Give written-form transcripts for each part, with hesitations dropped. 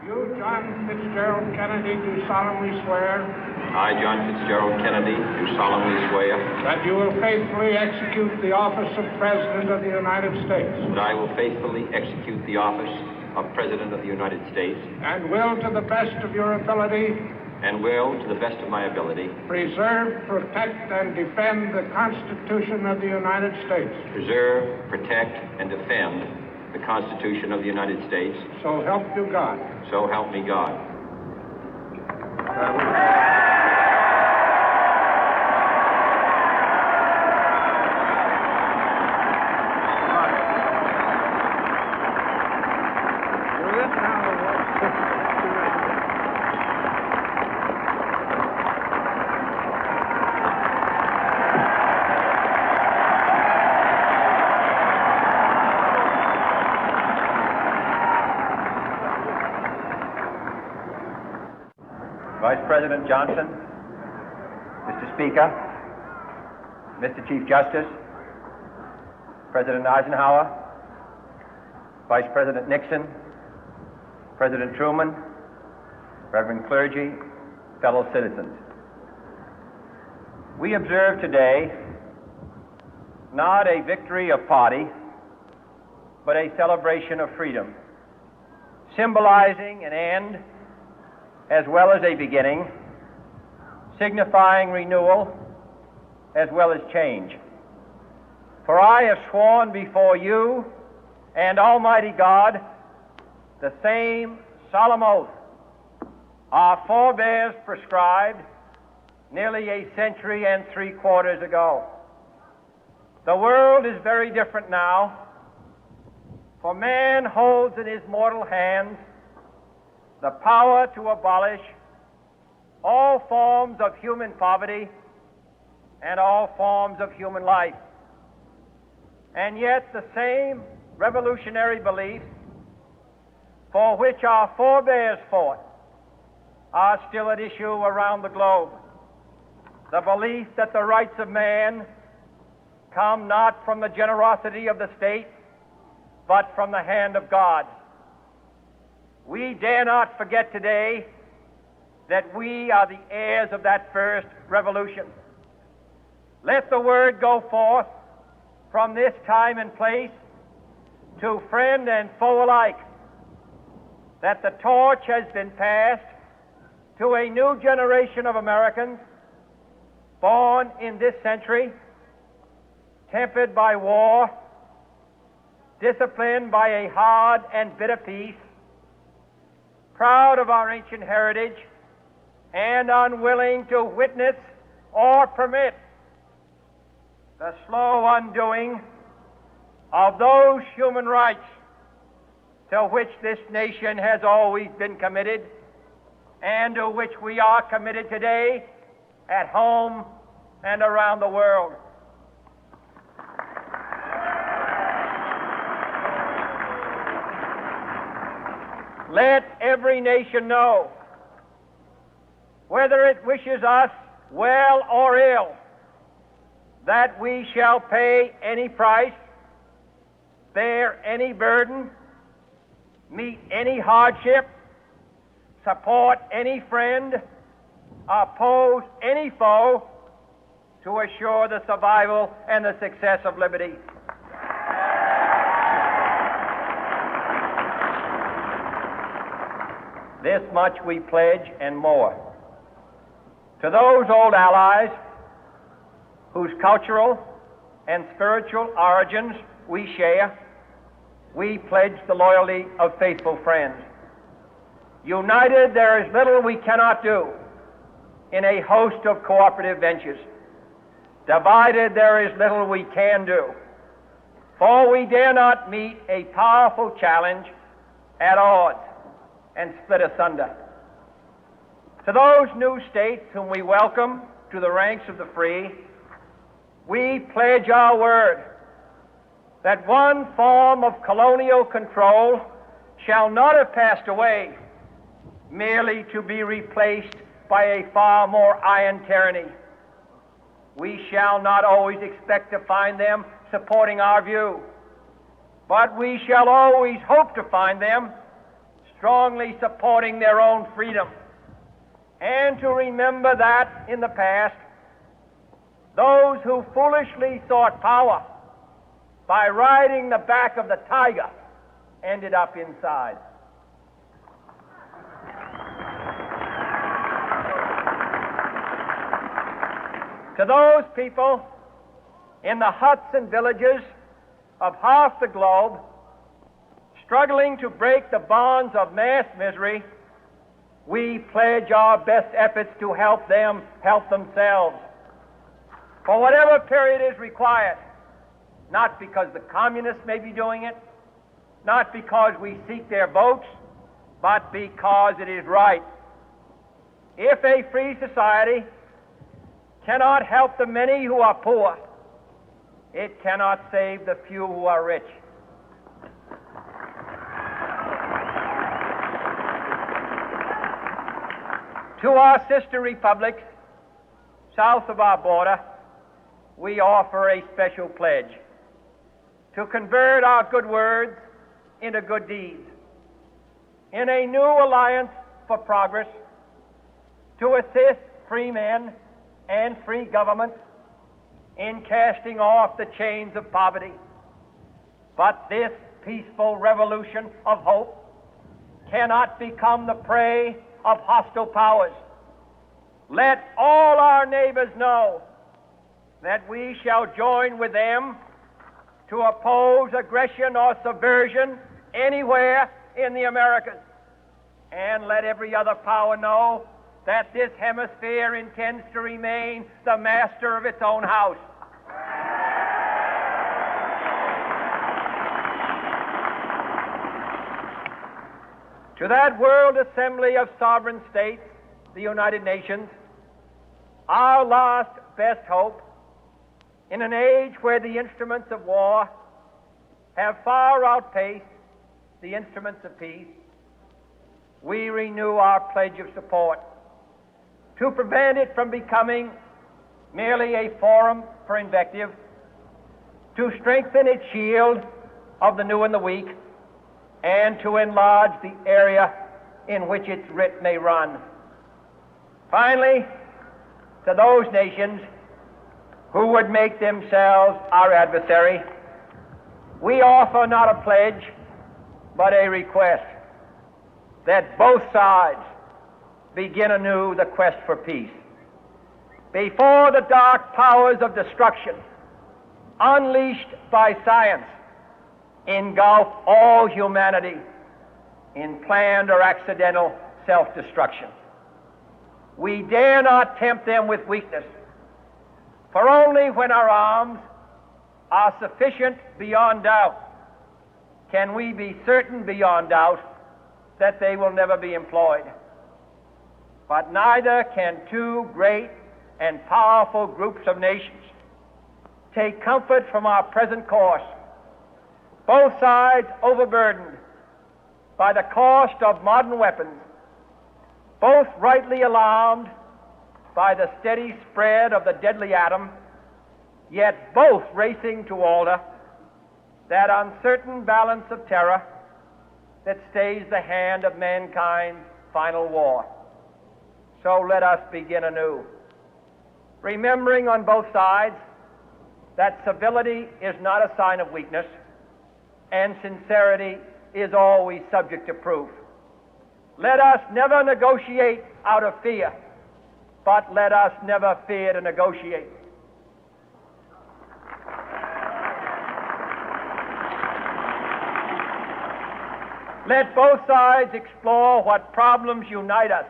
You, John Fitzgerald Kennedy, do solemnly swear. I, John Fitzgerald Kennedy, do solemnly swear. That you will faithfully execute the office of President of the United States. That I will faithfully execute the office of President of the United States. And will, to the best of your ability. And will, to the best of my ability. Preserve, protect, and defend the Constitution of the United States. Preserve, protect, and defend the Constitution of the United States. So help you God. So help me God. Vice President Johnson, Mr. Speaker, Mr. Chief Justice, President Eisenhower, Vice President Nixon, President Truman, Reverend clergy, fellow citizens. We observe today not a victory of party, but a celebration of freedom, symbolizing an end as well as a beginning, signifying renewal as well as change. For I have sworn before you and Almighty God the same solemn oath our forebears prescribed nearly a century and 3/4 ago. The world is very different now, for man holds in his mortal hands the power to abolish all forms of human poverty and all forms of human life. And yet the same revolutionary beliefs for which our forebears fought are still at issue around the globe. The belief that the rights of man come not from the generosity of the state, but from the hand of God. We dare not forget today that we are the heirs of that first revolution. Let the word go forth from this time and place to friend and foe alike that the torch has been passed to a new generation of Americans born in this century, tempered by war, disciplined by a hard and bitter peace, proud of our ancient heritage, and unwilling to witness or permit the slow undoing of those human rights to which this nation has always been committed and to which we are committed today at home and around the world. Let every nation know, whether it wishes us well or ill, that we shall pay any price, bear any burden, meet any hardship, support any friend, oppose any foe to assure the survival and the success of liberty. This much we pledge and more. To those old allies whose cultural and spiritual origins we share, we pledge the loyalty of faithful friends. United, there is little we cannot do in a host of cooperative ventures. Divided, there is little we can do, for we dare not meet a powerful challenge at odds and split asunder. To those new states whom we welcome to the ranks of the free, we pledge our word that one form of colonial control shall not have passed away, merely to be replaced by a far more iron tyranny. We shall not always expect to find them supporting our view, but we shall always hope to find them strongly supporting their own freedom, and to remember that in the past, those who foolishly sought power by riding the back of the tiger ended up inside. To those people in the huts and villages of half the globe struggling to break the bonds of mass misery, we pledge our best efforts to help them help themselves for whatever period is required, not because the communists may be doing it, not because we seek their votes, but because it is right. If a free society cannot help the many who are poor, it cannot save the few who are rich. To our sister republics south of our border, we offer a special pledge to convert our good words into good deeds, in a new alliance for progress, to assist free men and free governments in casting off the chains of poverty. But this peaceful revolution of hope cannot become the prey of hostile powers. Let all our neighbors know that we shall join with them to oppose aggression or subversion anywhere in the Americas. And let every other power know that this hemisphere intends to remain the master of its own house. To that World Assembly of Sovereign States, the United Nations, our last best hope, in an age where the instruments of war have far outpaced the instruments of peace, we renew our pledge of support to prevent it from becoming merely a forum for invective, to strengthen its shield of the new and the weak, and to enlarge the area in which its writ may run. Finally, to those nations who would make themselves our adversary, we offer not a pledge, but a request that both sides begin anew the quest for peace. Before the dark powers of destruction, unleashed by science, engulf all humanity in planned or accidental self-destruction, we dare not tempt them with weakness, for only when our arms are sufficient beyond doubt can we be certain beyond doubt that they will never be employed. But neither can two great and powerful groups of nations take comfort from our present course, both sides overburdened by the cost of modern weapons, both rightly alarmed by the steady spread of the deadly atom, yet both racing to alter that uncertain balance of terror that stays the hand of mankind's final war. So let us begin anew, remembering on both sides that civility is not a sign of weakness, and sincerity is always subject to proof. Let us never negotiate out of fear, but let us never fear to negotiate. Let both sides explore what problems unite us,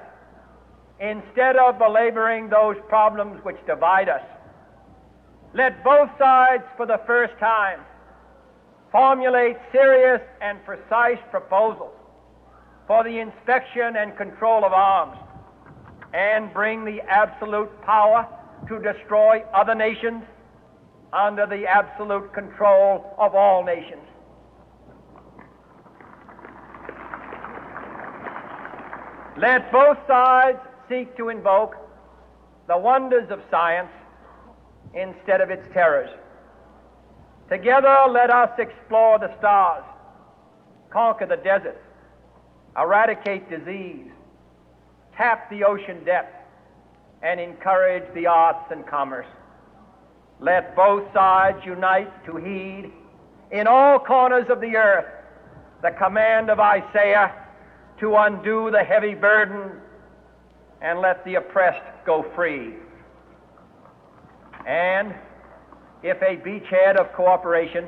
instead of belaboring those problems which divide us. Let both sides, for the first time, formulate serious and precise proposals for the inspection and control of arms, and bring the absolute power to destroy other nations under the absolute control of all nations. Let both sides seek to invoke the wonders of science instead of its terrors. Together, let us explore the stars, conquer the deserts, eradicate disease, tap the ocean depth, and encourage the arts and commerce. Let both sides unite to heed in all corners of the earth the command of Isaiah to undo the heavy burden and let the oppressed go free. And if a beachhead of cooperation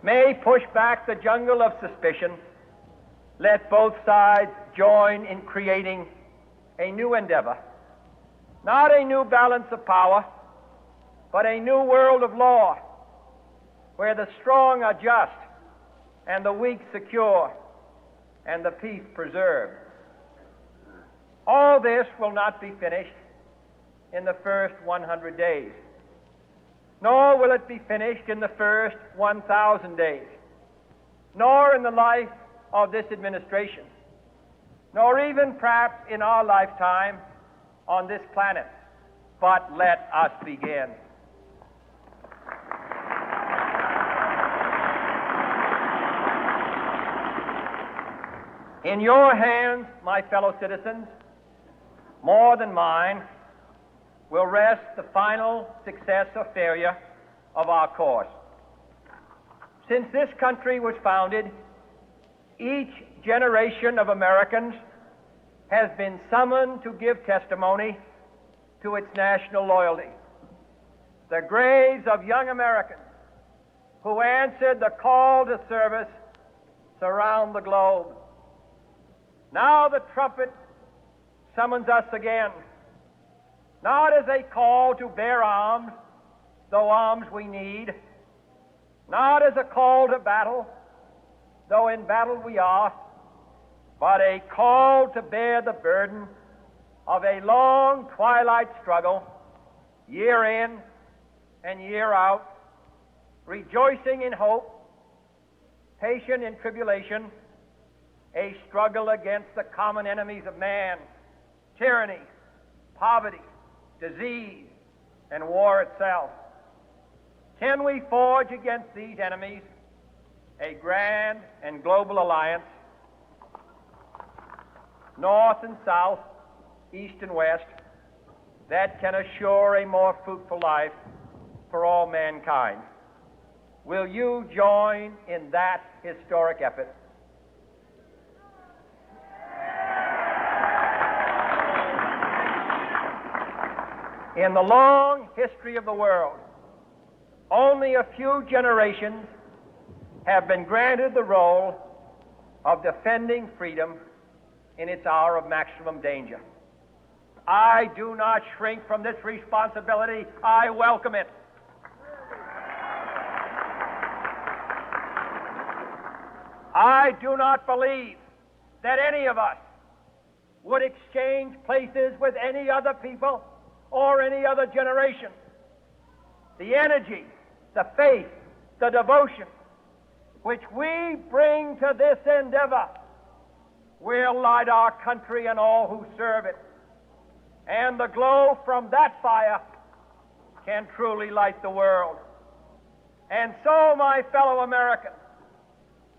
may push back the jungle of suspicion, let both sides join in creating a new endeavor, not a new balance of power, but a new world of law, where the strong are just and the weak secure and the peace preserved. All this will not be finished in the first 100 days, nor will it be finished in the first 1,000 days, nor in the life of this administration, nor even perhaps in our lifetime on this planet. But let us begin. In your hands, my fellow citizens, more than mine, will rest the final success or failure of our course. Since this country was founded, each generation of Americans has been summoned to give testimony to its national loyalty. The graves of young Americans who answered the call to service surround the globe. Now the trumpet summons us again, not as a call to bear arms, though arms we need, not as a call to battle, though in battle we are, but a call to bear the burden of a long twilight struggle, year in and year out, rejoicing in hope, patient in tribulation, a struggle against the common enemies of man, tyranny, poverty, disease, and war itself. Can we forge against these enemies a grand and global alliance, north and south, east and west, that can assure a more fruitful life for all mankind? Will you join in that historic effort? In the long history of the world, only a few generations have been granted the role of defending freedom in its hour of maximum danger. I do not shrink from this responsibility. I welcome it. I do not believe that any of us would exchange places with any other people or any other generation. The energy, the faith, the devotion which we bring to this endeavor will light our country and all who serve it. And the glow from that fire can truly light the world. And so, my fellow Americans,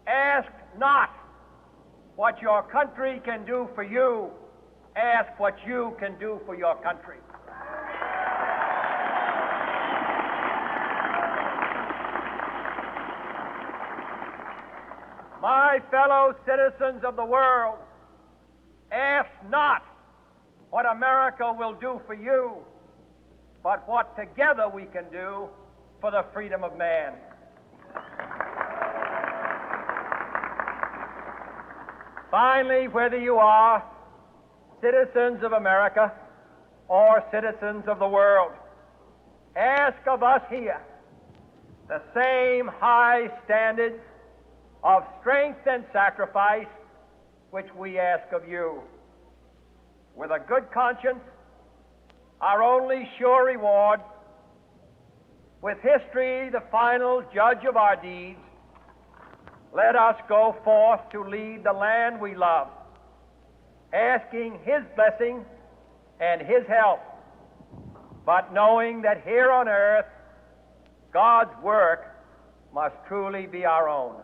ask not what your country can do for you. Ask what you can do for your country. My fellow citizens of the world, ask not what America will do for you, but what together we can do for the freedom of man. Finally, whether you are citizens of America or citizens of the world, ask of us here the same high standards of strength and sacrifice which we ask of you. With a good conscience, our only sure reward, with history the final judge of our deeds, let us go forth to lead the land we love, asking His blessing and His help, but knowing that here on earth God's work must truly be our own.